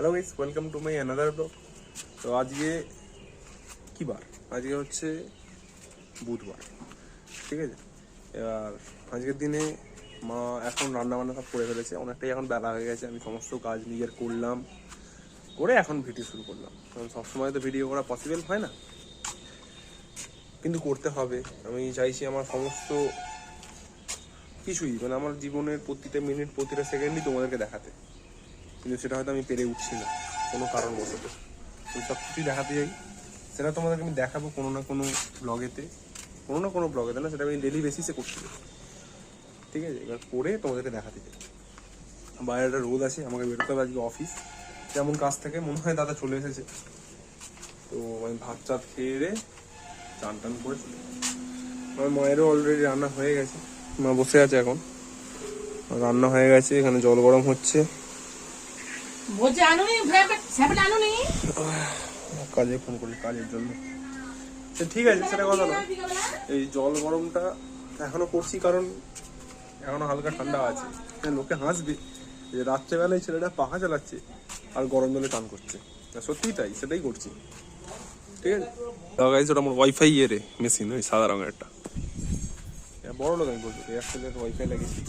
Hello guys, welcome to my another blog. তো আজকে কী বার? আজকে হচ্ছে বুধবার, ঠিক আছে। এবার আজকের দিনে মা এখন রান্নাবান্না সব করে ফেলেছে, অনেকটাই এখন বেলা হয়ে গেছে। আমি সমস্ত কাজ নিজের করলাম, করে এখন ভিডিও শুরু করলাম। কারণ সবসময় তো ভিডিও করা পসিবল হয় না, কিন্তু করতে হবে। আমি চাইছি আমার সমস্ত কিছুই, মানে আমার জীবনের প্রতিটা মিনিট প্রতিটা সেকেন্ডই তোমাদেরকে দেখাতে, কিন্তু সেটা হয়তো আমি পেরে উঠছি না কোনো কারণবশত। আমি সব কিছুই দেখাতে যাই, সেটা তোমাদেরকে আমি দেখাবো কোনো না কোনো ব্লগেতে না, সেটা আমি ডেলি বেসিসে করছি, ঠিক আছে। এবার করে তোমাদেরকে দেখাতে চাই। বাইরে একটা রোদ আছে, আমাকে বেরোতে হবে আজকে অফিস। যেমন কাজ থেকে মনে হয় দাদা চলে এসেছে, তো আমি ভাত চাত খেয়ে রে চান টান করে চলে যাবো। আমার মায়েরও অলরেডি রান্না হয়ে গেছে, মা বসে আছে এখন, রান্না হয়ে গেছে, এখানে জল গরম হচ্ছে। কাজে ফোন করি, কাজের জন্য। ঠিক আছে, সেটা কথা না। এই জল গরমটা এখনো করছি কারণ এখনো হালকা ঠান্ডা আছে। লোকে হাসবে যে রাত্রেবেলায় ছেলেটা পাখা চালাচ্ছে আর গরম জলে টান করছে। সত্যিই তাই, সেটাই করছি, ঠিক আছে। ওটা আমার ওয়াইফাই মেশিন, ওই সাদা রঙের একটা বড় লোক, আমি বলছি এয়ারটেলের ওয়াইফাই লাগিয়েছি,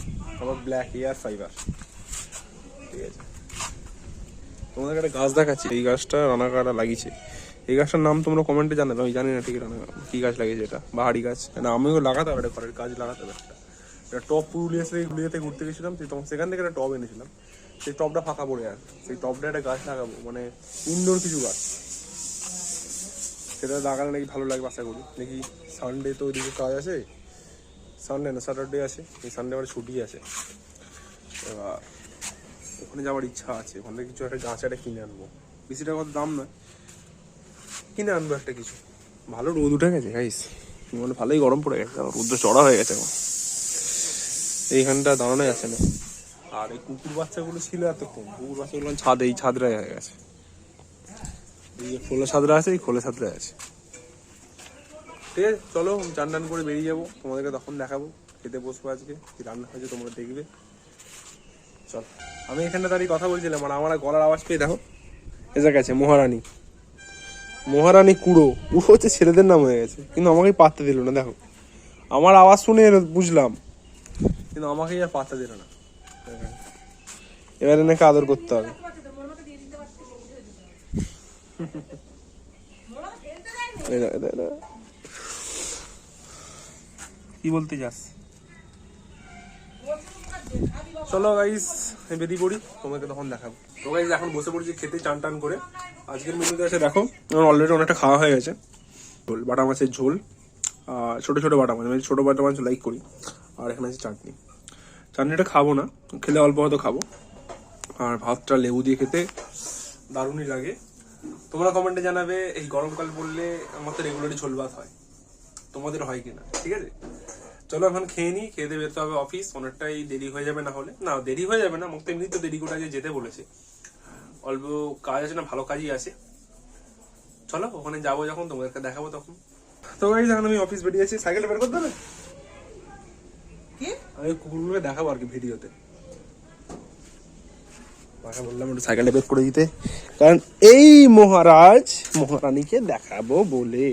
আমার ব্ল্যাক এয়ার ফাইবার, ঠিক আছে। তোমাদেরকে একটা গাছ দেখাচ্ছি, এই গাছটা রানাকারা লাগিয়েছে। এই গাছটার নাম তোমরা কমেন্টে জানাবে, আমি জানি না ঠিক কি গাছ লাগিয়েছে। এটা বাহারি গাছ, না আমিও লাগাতে হবে, এটা ঘরের গাছ লাগাতে হবে। একটা টপ পুরুলিয়াতে ঘুরতে গেছিলাম, তখন সেখান থেকে একটা টব এনেছিলাম। সেই টবটা ফাঁকা পড়ে আছে, সেই টবটা একটা গাছ লাগাবো, মানে ইনডোর কিছু গাছ। সেটা লাগালে নাকি ভালো লাগবে, আশা করি। দেখি সানডে তো ওইদিকে কাজ আছে, সানডে না স্যাটারডে আছে, এই সানডে আমার ছুটি আছে। এবার ওখানে যাওয়ার ইচ্ছা আছে, ওখানে কিছু একটা গাছ একটা কিনে আনবো। বেশি টাকা কত দাম নয়, কিনে আনবো একটা কিছু। ভালো রোদ উঠে গেছে গাইস, মানে ভালোই গরম পড়ে গেছে, রোদ চড়া হয়ে গেছে এখন। এইখানটা দাঁড়ানো যাচ্ছে না। আর এই কুকুর বাচ্চাগুলো ছিল এতক্ষণ, কুকুর বাচ্চাগুলো এই ছাদরাই হয়ে গেছে। এই যে খোলা ছাদরা আছে, এই খোলা ছাদরাই আছে, ঠিক আছে। চলো চান টান করে বেরিয়ে যাবো, তোমাদেরকে তখন দেখাবো। খেতে বসবো, আজকে কি রান্না হয়েছে তোমরা দেখবে। চল, আমি এখানটা দাঁড়িয়ে কথা বলছিলাম, আর আমার গলার আওয়াজ পেয়ে দেখো এসে গেছে মহারানী কুড়ো হচ্ছে ছেলেদের নাম হয়ে গেছে, কিন্তু আমাকেই পাত্তা দিল না। দেখো আমার আওয়াজ শুনে বুঝলাম, কিন্তু আমাকেই আর পাত্তা দিল না। এবারে নাকি আদর করতে হবে। কি বলতে চাস? চলো গাইস বেরিয়ে পড়ি, তোমাকে তখন দেখাবো। তো গাইস এখন বসে পড়ছি খেতে, চান টান করে। আজকের মেনুতে আছে দেখো, আমার অলরেডি অনেকটা খাওয়া হয়ে গেছে। ঝোল, বাটা মাছের ঝোল, আর ছোটো ছোটো বাটা মাছ, আমি ছোটো বাটা মাছ লাইক করি। আর এখানে আছে চাটনিটা খাবো না, খেলে অল্প হয়তো খাবো। আর ভাতটা লেবু দিয়ে খেতে দারুণই লাগে। তোমরা কমেন্টে জানাবে এই গরমকাল বললে আমার তো রেগুলারই ঝোল ভাত হয়, তোমাদের হয় কিনা, ঠিক আছে। চলো এখন খেয়ে নিই, খেয়ে দিয়ে বেরোতে হবে অফিস, অনেকটাই দেরি হয়ে যাবে। না দেরি হয়ে যাবে না, মুক্ত এমনি তো দেরি করে আজকে যেতে বলেছে। অল্প কাজ আছে, না ভালো কাজই আছে। চলো ওখানে যাবো, যখন তোমাদেরকে দেখাবো তখন। তো গাইস এখন আমি অফিস বেরিয়েছি, সাইকেলটা বের করতে হবে। আমি কুকুরগুলোকে দেখাবো আর কি ভিডিওতে। বললাম একটু সাইকেলটা বের করে দিতে, কারণ এই মহারানীকে দেখাবো বলে।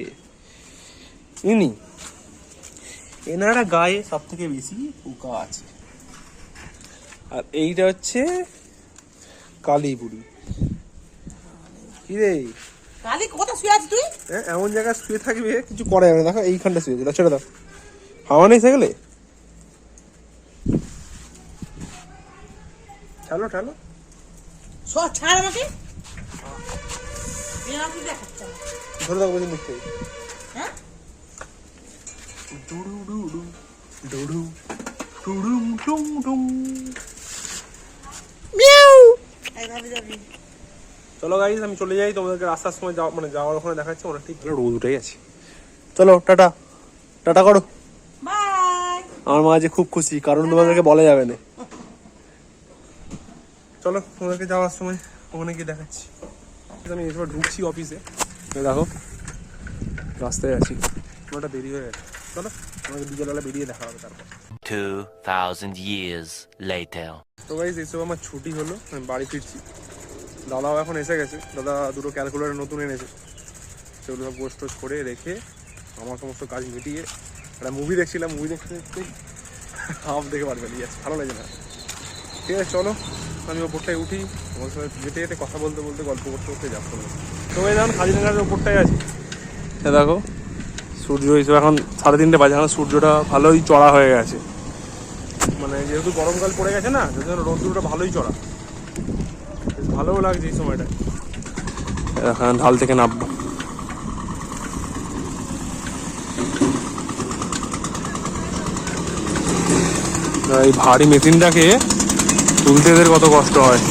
এনারা গায়ে সব থেকে বেশি পোকা আছে। আর এইটা হচ্ছে কালী বুড়ি। কি রে কালী কোথা শুয়ে আছিস তুই? এমন জায়গায় শুয়ে থাকবে, কিছু করে যাবে না। দেখো এইখানটা শুয়ে আছে, ছেড়ে দাও। হাওয়া নেই সাইকেলে, ঠেলো ছাড় আমাকে। ধরে দাও বলছি নিচ্ছে। হ্যাঁ চলো গাইস আমি চলে যাই, তোমাদেরকে রাস্তার সময় যাওয়ার ওখানে দেখাচ্ছি। অনেক ঠিক রোদ উঠে গেছে। চলো টাটা করো। বাই। আমার মা আজ খুব খুশি, কারণ তোমাদেরকে বলা যাবে না। চলো তোমাদেরকে যাওয়ার সময় ওখানে গিয়ে দেখাচ্ছি। আমি এসব ঢুকছি অফিসে, দেখো রাস্তায় আছি, ওটা দেরি হয়ে গেছে। চলো আমাকে বিকেলবেলা বেরিয়ে দেখা হবে তারপর। 2000 years later. তো গাইস এইসব আমার ছুটি হলো, আমি বাড়ি ফিরছি। দাদাও এখন এসে গেছে, দাদা দুটো ক্যালকুলেটর নতুন এনেছে, সেগুলো সব গোছ টোজ করে রেখে আমার সমস্ত কাজ মিটিয়ে একটা মুভি দেখছিলাম, মুভি দেখতে দেখতেই হাফ দেখে পারবে যাচ্ছে, ভালো লাগে না। ঠিক আছে চলো আমি ওপরটায় উঠি, তোমার সাথে যেতে যেতে কথা বলতে বলতে গল্প করতে করতে যাবো। তো এই যেমন কাজিরাঙ্গার ওপরটায় আছি, দেখো সূর্য হিসেবে এখন 3:30 বাজে, এখন সূর্যটা ভালোই চড়া হয়ে গেছে, মানে যেহেতু গরমকাল পড়ে গেছে না, যেহেতু রোদ্দুরটা ভালোই চড়া, বেশ ভালোও লাগছে এই সময়টা। এখন ঢাল থেকে নামবো। এই ভারী মেশিনটাকে তুলতে এদের কত কষ্ট হয়।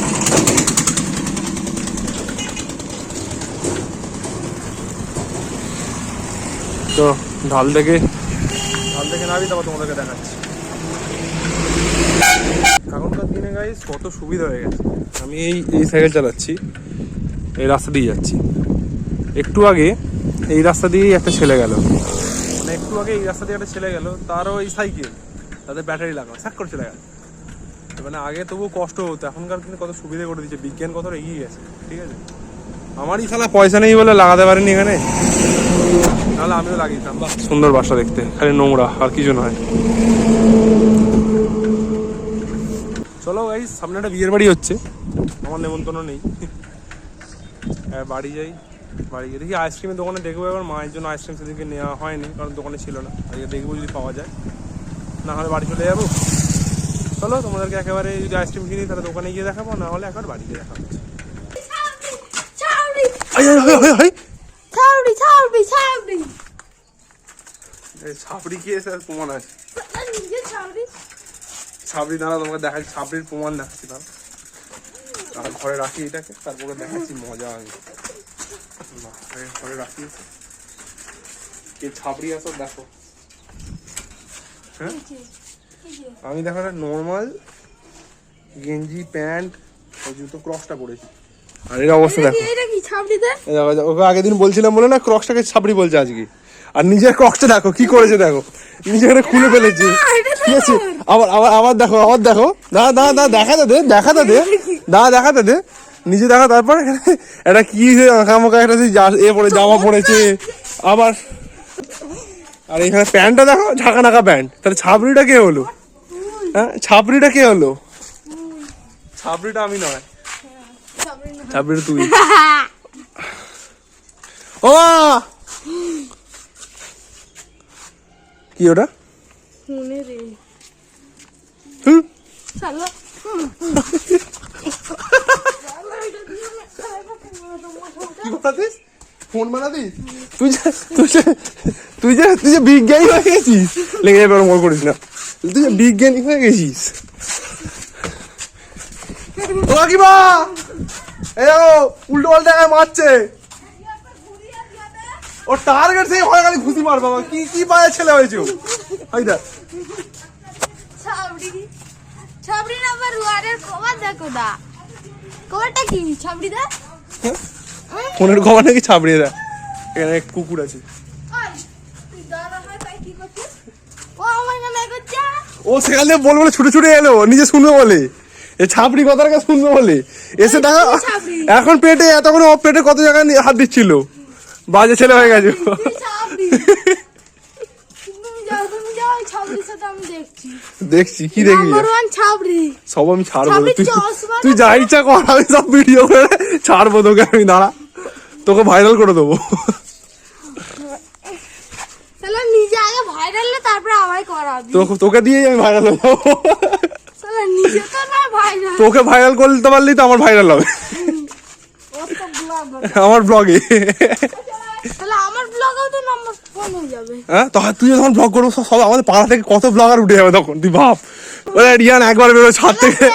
তো ঢাল থেকে নাবি, তারপর তোমাদেরকে দেখাচ্ছি। এখনকার দিনে গাইস কত সুবিধা হয়ে গেছে। আমি এই সাইকেল চালাচ্ছি, এই রাস্তা দিয়ে যাচ্ছি, একটু আগে এই রাস্তা দিয়েই একটা ছেলে গেল, মানে একটু আগে এই রাস্তা দিয়ে একটা ছেলে গেল, তারও এই সাইকেল, তাদের ব্যাটারি লাগানো, স্যাক করে চলে গেল। মানে আগে তবুও কষ্ট হতো, এখনকার দিনে কত সুবিধা করে দিচ্ছে, বিজ্ঞান কতটা এগিয়ে গেছে। ঠিক আছে, আমারই শালা পয়সা নেই বলে লাগাতে পারিনি এখানে, নাহলে আমিও লাগিয়েছিলাম। বাহ সুন্দর বাসা দেখতে, খালি নোংরা আর কিছু নয়। চলো গাইস, সামনে একটা বিয়ের বাড়ি হচ্ছে, আমার নেমন্তন্ন নেই। বাড়ি যাই, বাড়ি গিয়ে দেখি আইসক্রিমের দোকানে দেখবো, এবার মায়ের জন্য আইসক্রিম সেদিকে নেওয়া হয়নি, কারণ দোকানে ছিল না। আজকে দেখবো যদি পাওয়া যায়, না হলে বাড়ি চলে যাবো। চলো তোমাদেরকে একেবারে যদি আইসক্রিম কিনি তাহলে দোকানে গিয়ে দেখাবো, না হলে একবার বাড়ি গিয়ে দেখাবো। ছাপড়ি কি এসে প্রমাণ আছে, ছাপড়ি দাঁড়া তোমাকে দেখাচ্ছি, ছাপড়ির প্রমাণ দেখাচ্ছি, তার আর ঘরে রাখি এটাকে, তারপরে দেখাচ্ছি মজা। আমি ঘরে রাখি, কে ছাপড়ি আসো দেখো। হ্যাঁ আমি দেখো নর্মাল গেঞ্জি প্যান্ট ও জুতো ক্রক্সটা পরেছি, আর এর অবস্থা দেখো। ওকে আগের দিন বলছিলাম বলে না, ক্রক্সটাকে ছাপড়ি বলছে আজকে, আর নিজের ক্রক্সটা দেখো কি করেছে, দেখো নিজের খুলে ফেলেছে। ঠিক আছে, আবার দেখো, দেখাতে দে নিজে দেখা, তারপর এটা কি আঁকামোকা একটা এ পরে জামা পড়েছে আবার, আর এখানে প্যান্টটা দেখো ঝাঁকা নাকা প্যান্ট, তাহলে ছাপড়িটা কে হলো? হ্যাঁ ছাপড়িটা কে হলো? ছাপড়িটা আমি নয়, ছাপড়িটা তুই। ও কি ওটা? ফোন বানাতিস তুই যে বিজ্ঞানী হয়ে গেছিস, লেগে যাবে মনে করিস না, তুই যে বিজ্ঞানী হয়ে গেছিস। উল্টো পাল্টা মারছে, ও টার্গেট সেই ভয় খালি ঘুষি মার। বাবা কি কি পায়ে ছেলে হয়েছে ফোনের খবর নাকি ছাপড়িয়ে দেয়। এখানে এক কুকুর আছে, ও সেখান থেকে বলবো ছুটে ছুটে এলো, নিজে শুনবে বলে, এ ছাপড়ি কথাটাকে শুনবে বলে এসে দেখা। এখন পেটে এতক্ষণ ও পেটে কত জায়গায় হাত দিচ্ছিল, বাজে ছেলে হয়ে গেছে। দেখছি কি দেখবি সব আমি ছাড়বো, তুই যা ইচ্ছা কর, আমি সব ভিডিও করে ছাড়বো তোকে, আমি দাঁড়া তোকে ভাইরাল করে দেবো। তোকে দিয়েই আমি ভাইরাল হবো, তোকে ভাইরাল করতে পারলেই তো আমার ভাইরাল হবে, আমার ব্লগে। হ্যাঁ তুই যখন ব্লগ করবো সব আমাদের পাড়া থেকে কত ব্লগার উঠে যাবে তখন, তুই ভাব। রিয়ান একবার বেরো ছাদ থেকে,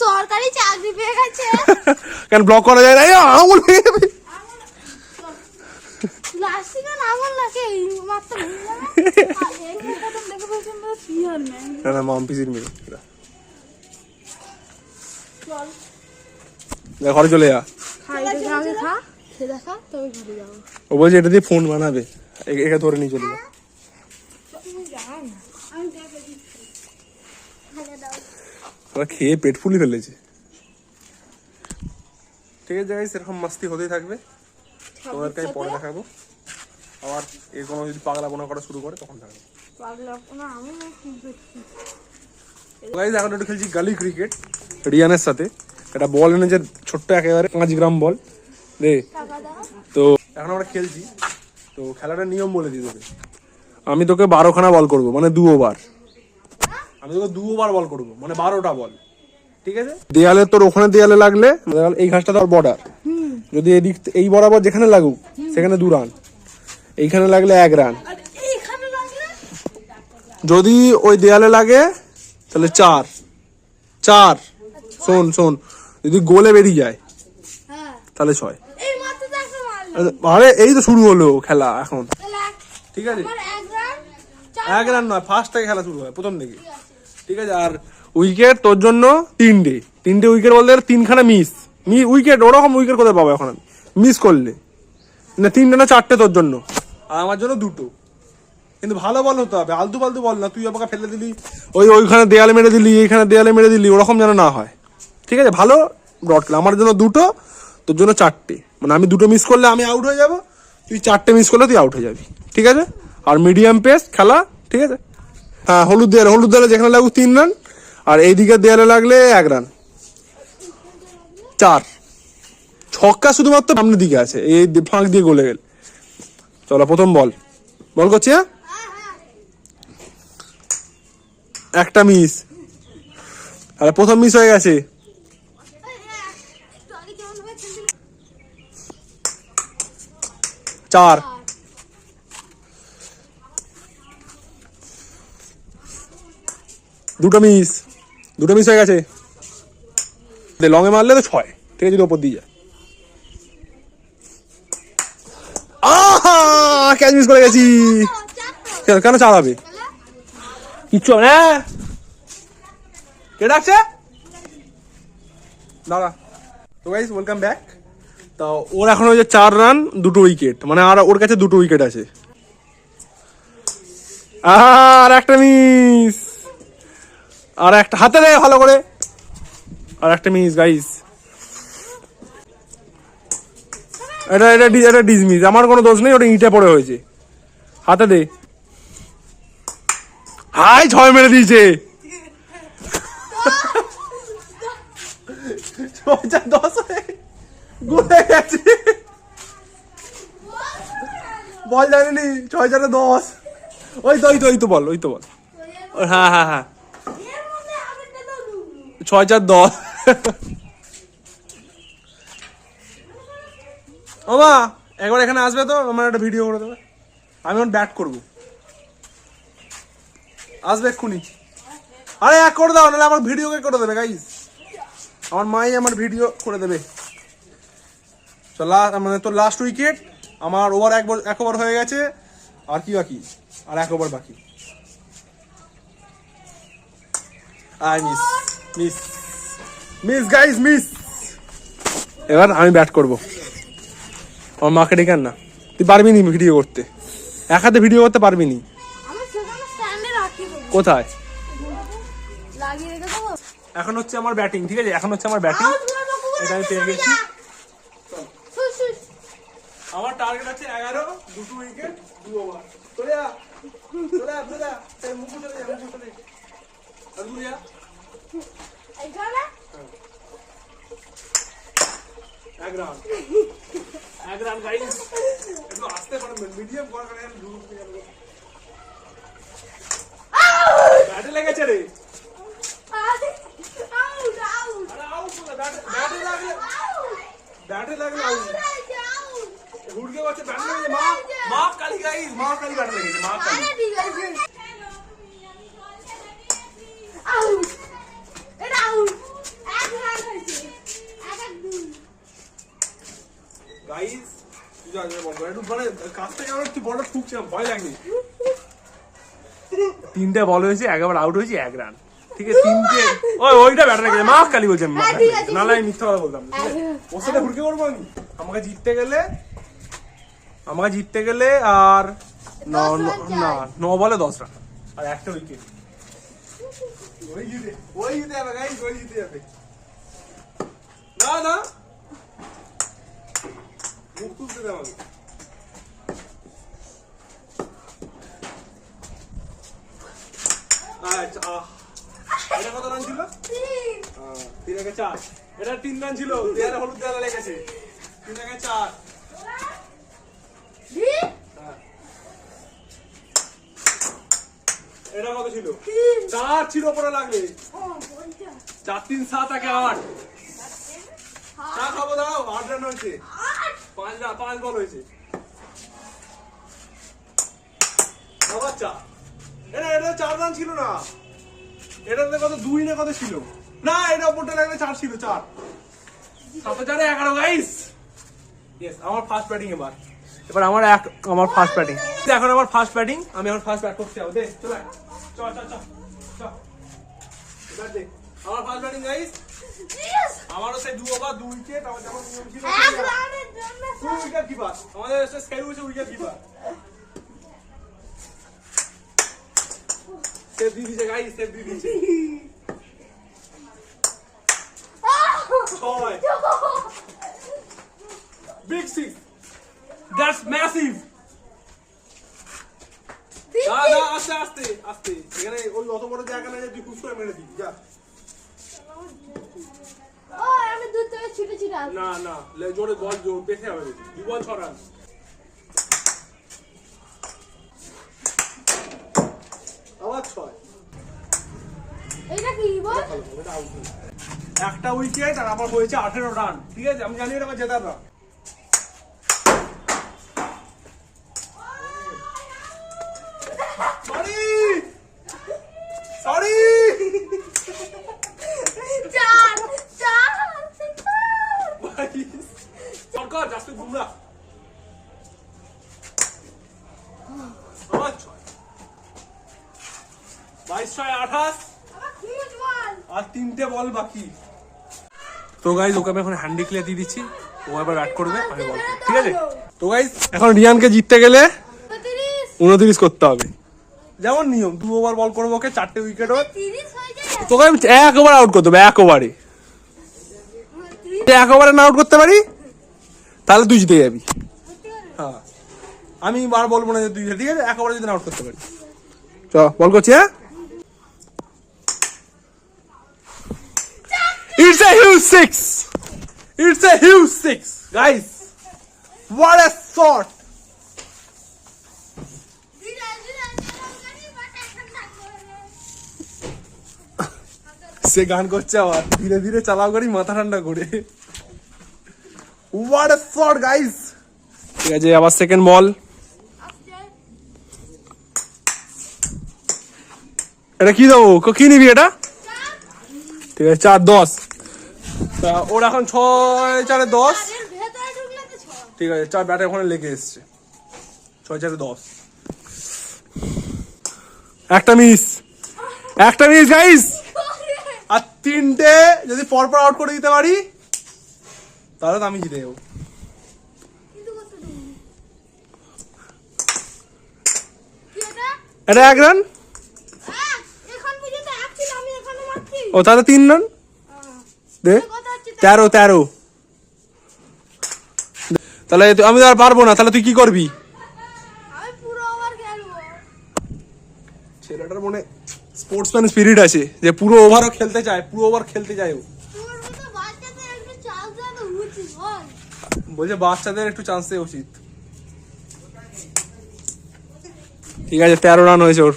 সরকারি চাকরি পেয়ে গেছে, কেন ব্লগ করা যায় না? আঙুল পেয়ে যাবে, মাম্পিসির মেয়ে। ঘরে চলে যা, ও বলছে এটা দিয়ে ফোন বানাবে, একে ধরে নিয়ে চলে যা। খেয়ে পেট ফুলি ফেলেছে। ঠিক আছে গাইস, এরকম মাস্তি হতেই থাকবে, তোমাদেরকে আমি পরে দেখাবো। আবার এর কোনো যদি পাগলাপনা করা শুরু করে তখন থাকবে। গাইস এখন একটু খেলছি গালি ক্রিকেট রিয়ানের সাথে। একটা বল এনেছে ছোট্ট, একেবারে 5 গ্রাম বল রে। তো এখন আমরা খেলছি। তো খেলাটার নিয়ম বলে দিই তোকে। আমি তোকে 12খানা বল করবো, মানে 2 ওভার। আমি তোকে 2 ওভার বল করবো, মানে 12টা বল। ঠিক আছে, দেয়ালে তোর ওখানে দেয়ালে লাগলে এই ঘাসটা তোর বর্ডার, যদি এদিক এই বরাবর যেখানে লাগুক সেখানে 2 রান, এইখানে লাগলে 1 রান, যদি ওই দেয়ালে লাগে তাহলে 4। শোন, যদি গোলে বেরিয়ে যায় তাহলে 6। আরে এই তো শুরু হলো খেলা এখন, ঠিক আছে? 1 রান নয়, ফার্স্ট থেকে খেলা শুরু হয়, প্রথম থেকে। ঠিক আছে, আর উইকেট তোর জন্য 3টে উইকেট বলতে 3খানা মিস উইকেট। ওরকম উইকেট কোথায় পাবো এখন আমি মিস করলে? না 3টে না 4টে তোর জন্য, আর আমার জন্য 2টো। কিন্তু ভালো বল হতে হবে, আলতু ফালতু বল না। তুই আমাকে ফেলে দিলি, ওইখানে দেয়ালে মেরে দিলি, এইখানে দেয়ালে মেরে দিলি, ওরকম যেন না হয়। ঠিক আছে, ভালো ব্রড খেলা। আমার জন্য 2টো, তোর জন্য 4টে। মানে আমি 2টো মিস করলে আমি আউট হয়ে যাব, তুই 4টে মিস করলে তুই আউট হয়ে যাবি। ঠিক আছে, আর মিডিয়াম পেস খেলা। ঠিক আছে, হ্যাঁ, হলুদ দেয়ালে যেখানে লাগুক 3 রান, আর এইদিকে দেয়ালে লাগলে 1 রান। 4 ছক্কা শুধুমাত্র সামনের দিকে আছে, এই ফাঁক দিয়ে গোলে গেল। চলো, প্রথম বল করছি। হ্যাঁ, একটা মিস, আরে প্রথম মিস হয়ে গেছে। 4 দুটো মিস হয়ে গেছে। লং এ মারলে তো 6। ঠিক আছে, যদি ওপর দিয়ে যায়। ক্যাচ মিস করে গেছি। কেন 4 হবে? কিচ্ছু হবে না। কে ডাকছে? দাঁড়া। তো গাইস, ওয়েলকাম ব্যাক। তো ওর এখন হয়েছে 4 রান 2টো উইকেট, মানে আর ওর কাছে 2টো উইকেট আছে। আর একটা মিস, আর একটা হাতে দে ভালো করে, আর একটা মিস গাইস। এটা ডিসমিস, আমার কোনো দোষ নেই, ওটা ইটে পড়ে হয়েছে। হাতে দে। হাই 6 মেরে দিয়েছে। 6-10 গোলে গেছে। বল জানিনি, 6-10। ওই তো বল। হ্যাঁ 6-10। ও মা, একবার এখানে আসবে তো, আমার একটা ভিডিও করে দেবে। আমি এখন ব্যাট করবো, আসবে এক্ষুনি। আরে এক করে দাও, নাহলে আমার ভিডিও কে করে দেবে গাইস। আমার মাই আমার ভিডিও করে দেবে। মানে তোর লাস্ট উইকেট। আমার ওভার 1 ওভার হয়ে গেছে, আর কি বাকি? আর 1 ওভার বাকি। Miss guys, miss. এবার আমি ব্যাট করবো। আমার মাকে ডেকে আন না। তুই পারবি নি ভিডিও করতে, এক হাতে ভিডিও করতে পারবি নি। কোথায়? এখন হচ্ছে আমার ব্যাটিং। ঠিক আছে, এখন হচ্ছে আমার ব্যাটিং। এটা আমি পেয়ে গেছি। আমার টার্গেট আছে 11, 2টো উইকেট, 2 ওভার। চলে যা। এই মুখ চলে যা। এইখানে 1 রান গাইস। একটু আস্তে পারবেন, মিডিয়াম কর করে দূর থেকে যাবে। ব্যাটে লেগেছে রে। ব্যাটে লাগলে আউট। হুড়কে বসে ব্যাটে লেগেছে। মা কালি গাইস, মা কালি ব্যাটে লেগেছে। মা কালি আউট। এটা আউট। 1 রান হয়েছে। 1-2 গাইস। তুই যা বল, একটু মানে কাছ থেকে আমার তুই বলটা ঠুকছে, ভয় লাগনি। 3টে বল হয়েছে, একবার আউট হয়েছে, 1 রান। ঠিক আছে, 3টে। ওইটা ব্যাটার লেগেছে। মা কালি বলছে, নাহলে আমি মিথ্যা কথা বলতাম। ওর সাথে হুড়কে করবো আমি। আমাকে জিততে গেলে আর 9 বলে 10 রান, আর একটা উইকেট। ওই জিতে যাবে গাইস, ওই জিতে যাবে। না মুখ তুলতে দে আমাকে। আচ্ছা, এটা কত রান ছিল? 3 থেকে 4। এটা 3 রান ছিল, দেয়ালে হলুদ দেয়ালে লেগেছে। 3 থেকে 4। এটা কত ছিল? 4 ছিল উপরে লাগলে। 4 3 7 একে 8। চা খাবো দাও, 8 রান হয়েছে। 5 বল হয়েছে। আবার চা। এটা 4 রান ছিল না। এটাতে কত 2 না কত ছিল? না, এটা উপরটা লাগলে 4 ছিল, 4। 7 4 11 গাইস। ইয়েস, আমার ফার্স্ট ব্যাটিং এবার আমার ফার্স্ট ব্যাটিং। এখন আমার ফার্স্ট ব্যাটিং, আমি এখন ফার্স্ট ব্যাট করতে যাবো। দে চল চল চল চল চল ব্যাট দে। আমার ফার্স্ট ব্যাটিং গাইস। আমারও সেই 2 ওভার 2 উইকেট। আমার যেমন নিয়ম ছিল 2 উইকেট কিপার। আমাদের স্কেল হচ্ছে উইকেট কিপার। সেভ দিয়ে দিয়েছে গাইস, সেভ দিয়ে দিয়েছে। 6 বিগ 6। That's massive. দাদা আস্তে আস্তে আস্তে, এখানে ওই অত বড় জায়গা নাই যে তুই খুশ করে মেরে দিবি। যা। আমি দূর থেকে ছুটে ছুটে আসি। না না, জোরে বল, জোর পেছে হবে। 2 বল 6 রান। আবার 6। এটা কি বল? একটা উইকেট আর আমার হয়েছে 18 রান। ঠিক আছে, আমি জানি এটা আমার জেতার রান। সরি চার চার সরকার জাসপ্রীত বুমরা। আবার 6। 22 6 28। আর 3টে বল বাকি। তো গাইস, ওকে আমি এখন হ্যান্ডি ক্লিয়ার দিয়ে দিচ্ছি। ও এবার ব্যাট করবে, আমি বল করব। ঠিক আছে। তো গাইস, এখন রিয়ানকে জিততে গেলে 29 করতে হবে। যেমন নিয়ম, 2 ওভার বল করবো ওকে, 4টে উইকেট হোক। তোকে আমি 1 ওভার আউট করতে হবে, 1 ওভারে। 1 ওভারে না আউট করতে পারি তাহলে তুই জিতে যাবি। হ্যাঁ, আমি বার বলবো না যে তুই, ঠিক আছে? 1 ওভারে যদি আউট করতে পারি। চ বল করছি। হ্যাঁ, it's a huge 6. It's a huge 6, guys. What a shot. সে গান করছে আবার, ধীরে ধীরে চালাও গাড়ি, মাথা ঠান্ডা করে। What a shot, guys. ঠিক আছে, আবার সেকেন্ড বল। এটা কি দেবো, কি নিবি এটা? ঠিক আছে, 4 10। ওর এখন 6 4 10। ঠিক আছে, 4 ব্যাটে ওখানে লেগে এসছে। 6 4 10। একটা মিস গাইস। আর 3টে যদি পরপর আউট করে দিতে পারি তাহলে তো আমি জিতে যাবো। এটা 1 রান। ও তাহলে 3 রান দে। 13। তাহলে আমি আর পারবো না, তাহলে তুই কি করবি? ছেলেটার মনে স্পোর্টসম্যান স্পিরিট আছে, যে পুরো ওভারও খেলতে চায়, পুরো ওভার খেলতে চায় ও। বলছে বাচ্চাদের একটু চান্স দেওয়া উচিত। ঠিক আছে, 13 রান হয়েছে ওর।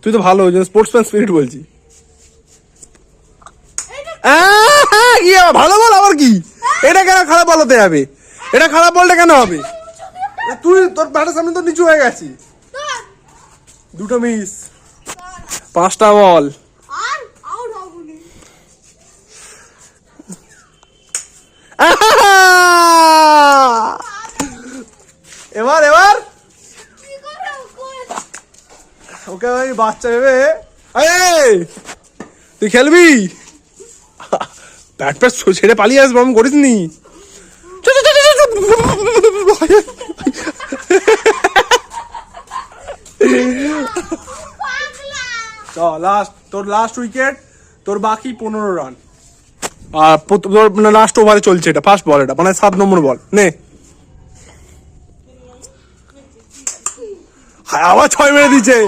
তুই তো ভালো, ওই জন্য স্পোর্টসম্যান স্পিরিট বলছি। ভালো বল আবার কি? এটা কেন খারাপ বল হতে যাবে? এটা খারাপ বলটা কেন হবে? তুই তোর ব্যাটের সামনে তো নিচু হয়ে গেছি। 2টো মিস, 5টা বল। এবার ওকে আমি বাচ্চা ভেবে, তুই খেলবি? ব্যাট প্যাট ছেড়ে পালিয়ে আসবো, আমি করিস নি। লাস্ট, তোর লাস্ট উইকেট। তোর বাকি 15 রান। আর লাস্ট ওভারে চলছে এটা, ফার্স্ট বল, এটা মানে 7 নম্বর বল। নে আবার 6 মেরে দিচ্ছে।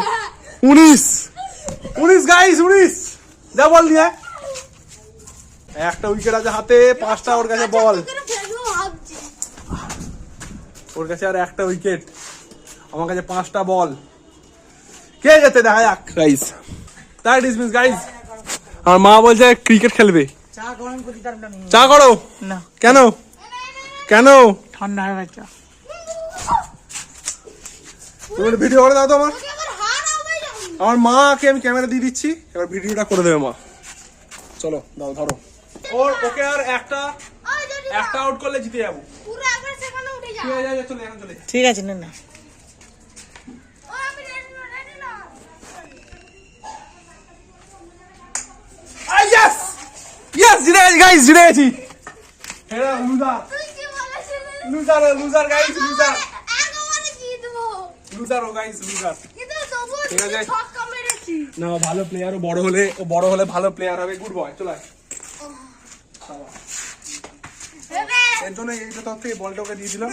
19 গাইস, 19 যা বল দিয়ে। একটা উইকেট আছে হাতে, 5টা ওর কাছে বল। ওর কাছে আর একটা উইকেট, আমার কাছে 5টা বল। কে যেতে দেখা যাক guys. That is miss guys. আর মা বলছে ক্রিকেট খেলবে। চা গরম করে দিতাম না। চা করো না, কেন? কেন ঠান্ডা হয়ে গেছে। তুমি ভিডিও করে দাও তো আমার। তোকে আবার হার হবে না। আমার মাকে আমি ক্যামেরা দিয়ে দিচ্ছি, এবার ভিডিওটা করে দেবে মা। চলো দাও, ধরো। ওকে আর একটা ওই যদি আউট করলে জিতে যাবো। পুরো একবার সেখানে উঠে যা। ঠিক আছে, চলে এখন চলে। ঠিক আছে, না ও আমি রেডি না। ইয়েস ইয়েস, জিতে গেছি গাইস, জিতে গেছি। হেরা লুজার তুই কি বলেছিস? লুজার গাইস, লুজার একবারে জিতবো। লুজার ও গাইস, লুজার। কিন্তু তবু ঠিক আছে। তুই ছক্কা মেরেছিস। না, ভালো প্লেয়ার, ও বড় হলে ভালো প্লেয়ার হবে। গুড বয়, চলে আয়। এবে এর জন্য এইটা তোর থেকে বলটা ওকে দিয়ে দিলাম।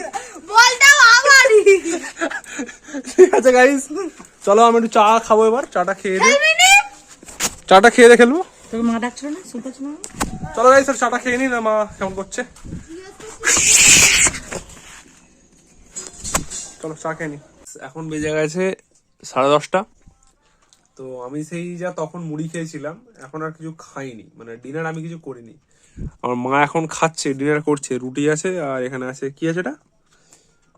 বলটাও আমারই। ঠিক আছে গাইস, চলো আমি একটু চা খাবো এবার। চাটা খেয়ে দে, খেলবি নি? চাটা খেয়ে দে খেলবো। তোকে মা ডাকছিল না, শুনতেছ না? চলো গাইস, চাটা খেয়ে নি না, মা কেমন করছে। চলো চা খেয়ে নি। এখন বেজে গেছে 10:30। তো আমি সেই যা তখন মুড়ি খেয়েছিলাম, এখন আর কিছু খাইনি, মানে ডিনার আমি কিছু করিনি। আমার মা এখন খাচ্ছে, ডিনার করছে। রুটি আছে আর এখানে আছে কি আছে এটা,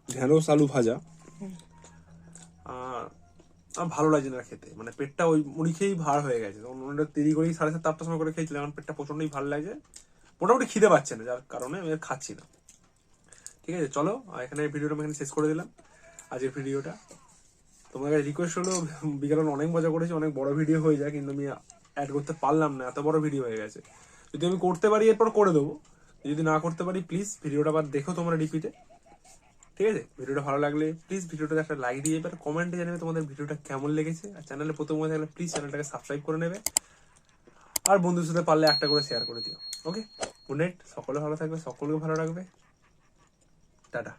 ঢেঁড়স আলু ভাজা। আর আমার ভালো লাগছে না খেতে, মানে পেটটা ওই মুড়ি খেয়েই ভার হয়ে গেছে। তখন ওটা দেরি করেই 7:30 8টার সময় করে খেয়েছিলাম। আমার পেটটা প্রচন্ডই ভালো লাগছে, মোটামুটি খিদে পাচ্ছে না, যার কারণে আমি আর খাচ্ছি না। ঠিক আছে, চলো এখানে ভিডিওটা আমি এখানে শেষ করে দিলাম আজকের ভিডিওটা। তোমার কাছে রিকোয়েস্ট হলো, বিকালে অনেক মজা করেছি, অনেক বড় ভিডিও হয়ে যায়, কিন্তু আমি অ্যাড করতে পারলাম না, এত বড় ভিডিও হয়ে গেছে। যদি আমি করতে পারি এরপর করে দেবো, যদি না করতে পারি প্লিজ ভিডিওটা আবার দেখো তোমরা রিপিটে। ঠিক আছে, ভিডিওটা ভালো লাগলে প্লিজ ভিডিওটাতে একটা লাইক দিয়ে, এবার কমেন্টে জানাবে তোমাদের ভিডিওটা কেমন লেগেছে। আর চ্যানেলে প্রথম হয়ে থাকলে প্লিজ চ্যানেলটাকে সাবস্ক্রাইব করে নেবে, আর বন্ধুর সাথে পারলে একটা করে শেয়ার করে দিও। ওকে, গুড নাইট, সকলে ভালো থাকবে, সকলকে ভালো রাখবে, টাটা।